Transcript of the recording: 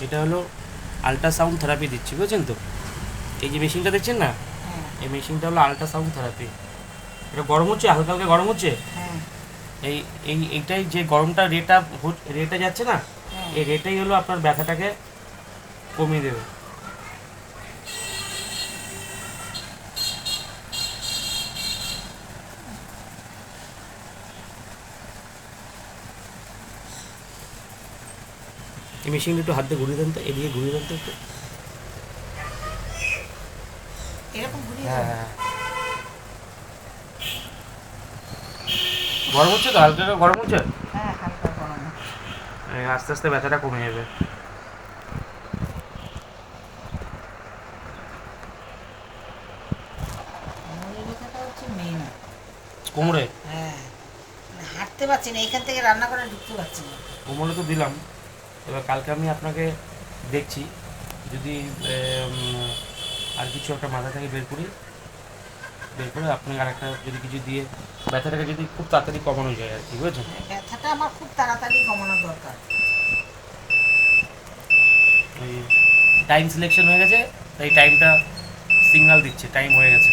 এটা হলো ultrasound therapy দিচ্ছি, বুঝছেন তো? এই যে মেশিনটা দেখছেন না, হ্যাঁ এই মেশিনটা হলো আল্ট্রাসাউন্ড থেরাপি। এটা গরম হচ্ছে, হালকা হালকা গরম হচ্ছে। হ্যাঁ এইটাই যে গরমটা রেটা যাচ্ছে না, হ্যাঁ। এই রেটাই হলো আপনার ব্যথাটাকে কমিয়ে দেবে। এই মেশিনটা একটু হাত দিয়ে ঘুরিয়ে দেন তো, এদিকে ঘুরিয়ে দেন তো একটু। এরকম ঘুরিয়ে হ্যাঁ দেবো? হ্যাঁ, গরম হচ্ছে তো, হালকা হালকা গরম হচ্ছে। হ্যাঁ হালকা গরম হচ্ছে। এই আস্তে আস্তে ব্যথাটা কমে যাবে। কোমরের ব্যথাটা হচ্ছে মেন। কোমরে? হ্যাঁ মানে হাঁটতে পারছি না, এখান থেকে রান্না করে ঢুকতে পারছি না। কোমরে তো দিলাম। এবার কালকে আমি আপনাকে দেখছি, যদি আর কিছু একটা মাথা থেকে বের করে আপনি আর একটা যদি কিছু দিয়ে ব্যথাটাকে যদি খুব তাড়াতাড়ি কমানো যায় আর কি, বুঝেছেন? হ্যাঁ, ব্যথাটা আমার খুব তাড়াতাড়ি কমানো দরকার। ওই টাইম সিলেকশন হয়ে গেছে, তাই টাইমটা সিগন্যাল দিচ্ছে টাইম হয়ে গেছে।